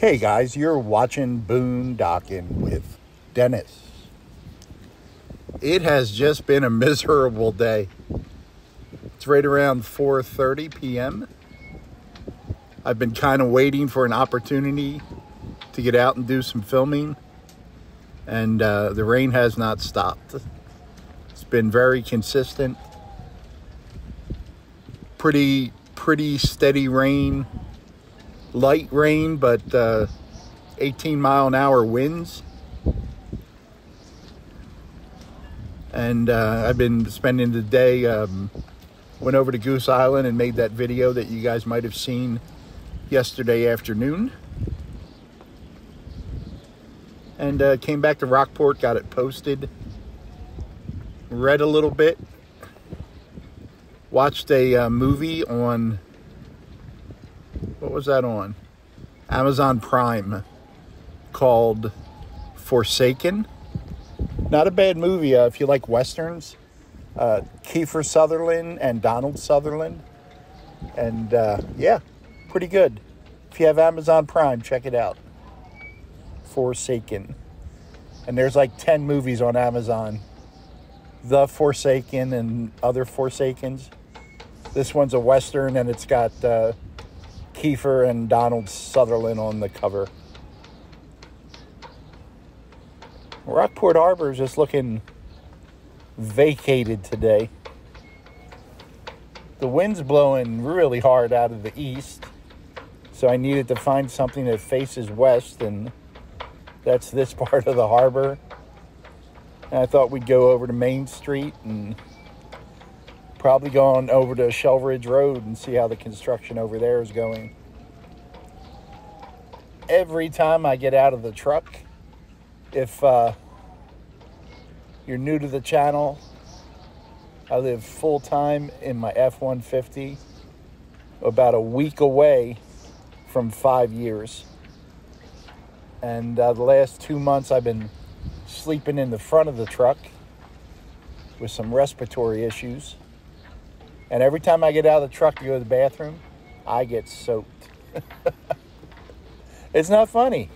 Hey guys, you're watching Boondocking with Dennis. It has just been a miserable day. It's right around 4:30 p.m. I've been kind of waiting for an opportunity to get out and do some filming, and the rain has not stopped. It's been very consistent, pretty steady rain. Light rain, but 18-mile-an-hour winds. And I've been spending the day, went over to Goose Island and made that video that you guys might have seen yesterday afternoon. And came back to Rockport, got it posted, read a little bit, watched a movie on... What was that on? Amazon Prime, called Forsaken. Not a bad movie if you like westerns. Kiefer Sutherland and Donald Sutherland. And yeah, pretty good. If you have Amazon Prime, check it out. Forsaken. And there's like 10 movies on Amazon. The Forsaken and other Forsakens. This one's a western, and it's got... Kiefer and Donald Sutherland on the cover. Rockport Harbor is just looking vacated today. The wind's blowing really hard out of the east, so I needed to find something that faces west, and that's this part of the harbor. And I thought we'd go over to Main Street and probably go on over to Shell Ridge Road and see how the construction over there is going. Every time I get out of the truck, if you're new to the channel, I live full-time in my F-150, about a week away from 5 years. And the last 2 months I've been sleeping in the front of the truck with some respiratory issues. And every time I get out of the truck to go to the bathroom, I get soaked. It's not funny.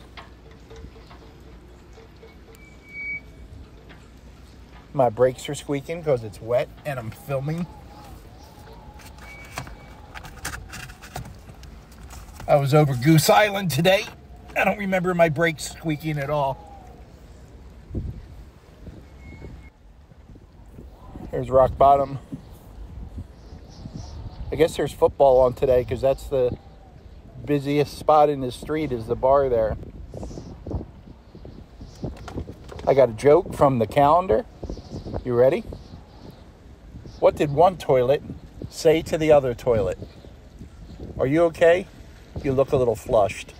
My brakes are squeaking because it's wet and I'm filming. I was over Goose Island today. I don't remember my brakes squeaking at all. Here's rock bottom. I guess there's football on today because that's the busiest spot in the street is the bar there. I got a joke from the calendar. You ready? What did one toilet say to the other toilet? Are you okay? You look a little flushed.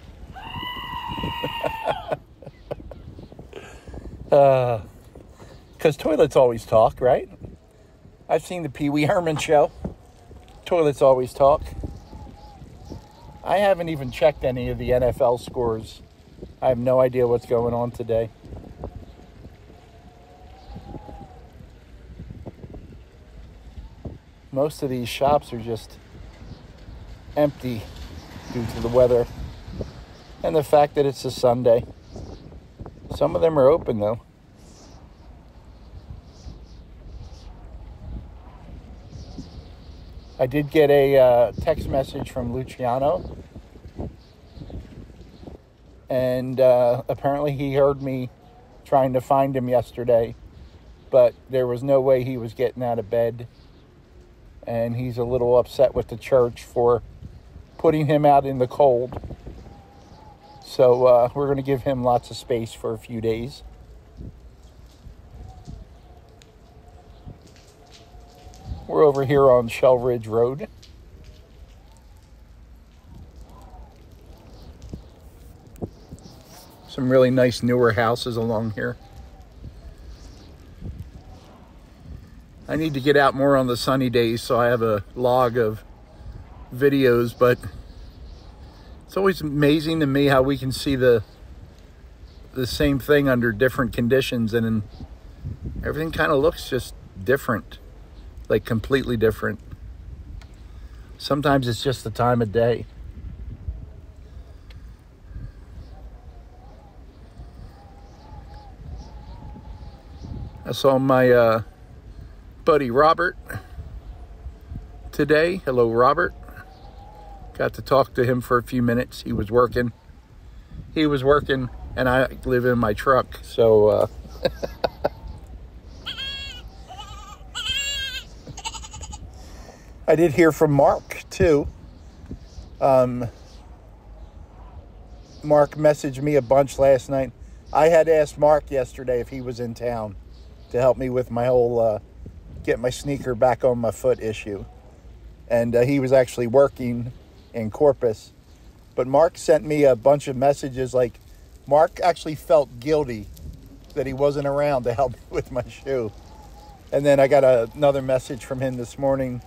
Because toilets always talk, right? I've seen the Pee Wee Herman show. Toilets always talk. I haven't even checked any of the NFL scores. I have no idea what's going on today. Most of these shops are just empty due to the weather and the fact that it's a Sunday. Some of them are open though. I did get a text message from Luciano, and apparently he heard me trying to find him yesterday, but there was no way he was getting out of bed, and he's a little upset with the church for putting him out in the cold. So we're going to give him lots of space for a few days. We're over here on Shell Ridge Road. Some really nice newer houses along here. I need to get out more on the sunny days so I have a log of videos, but it's always amazing to me how we can see the same thing under different conditions, and everything kind of looks just different. Like completely different. Sometimes it's just the time of day. I saw my buddy Robert today. Hello, Robert. Got to talk to him for a few minutes. He was working, and I live in my truck, so I did hear from Mark too. Mark messaged me a bunch last night. I had asked Mark yesterday if he was in town to help me with my whole get my sneaker back on my foot issue. And he was actually working in Corpus. But Mark sent me a bunch of messages. Like, Mark actually felt guilty that he wasn't around to help me with my shoe. And then I got another message from him this morning.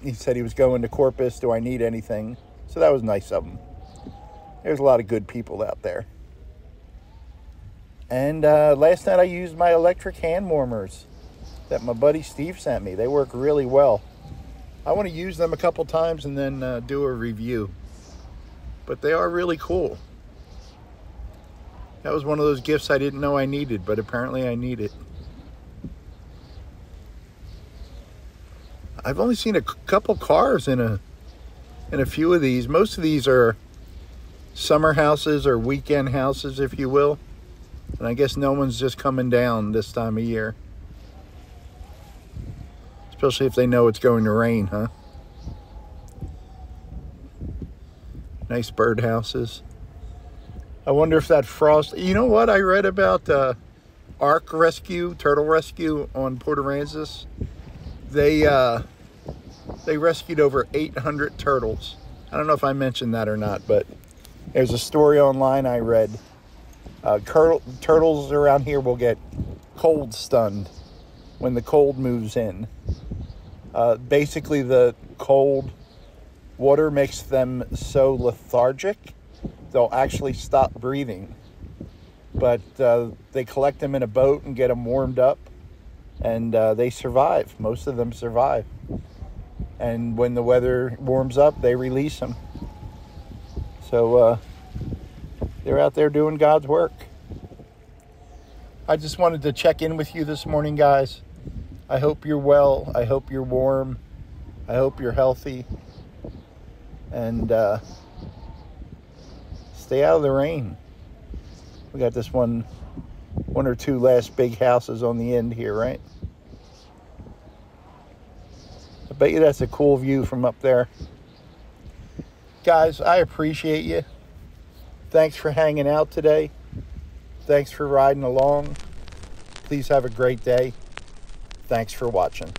He said he was going to Corpus. Do I need anything? So that was nice of him. There's a lot of good people out there. And last night I used my electric hand warmers that my buddy Steve sent me. They work really well. I want to use them a couple times and then do a review. But they are really cool. That was one of those gifts I didn't know I needed, but apparently I need it. I've only seen a couple cars in a few of these. Most of these are summer houses or weekend houses, if you will. And I guess no one's just coming down this time of year. Especially if they know it's going to rain, huh? Nice birdhouses. I wonder if that frost... You know what I read about Ark Rescue, Turtle Rescue on Port Aransas? They rescued over 800 turtles. I don't know if I mentioned that or not, but there's a story online I read. Turtles around here will get cold stunned when the cold moves in. Basically, the cold water makes them so lethargic, they'll actually stop breathing. But they collect them in a boat and get them warmed up, and they survive. Most of them survive. And when the weather warms up, they release them. So they're out there doing God's work. I just wanted to check in with you this morning, guys. I hope you're well. I hope you're warm. I hope you're healthy. And stay out of the rain. We got this one or two last big houses on the end here, right? I bet you that's a cool view from up there. Guys, I appreciate you. Thanks for hanging out today. Thanks for riding along. Please have a great day. Thanks for watching.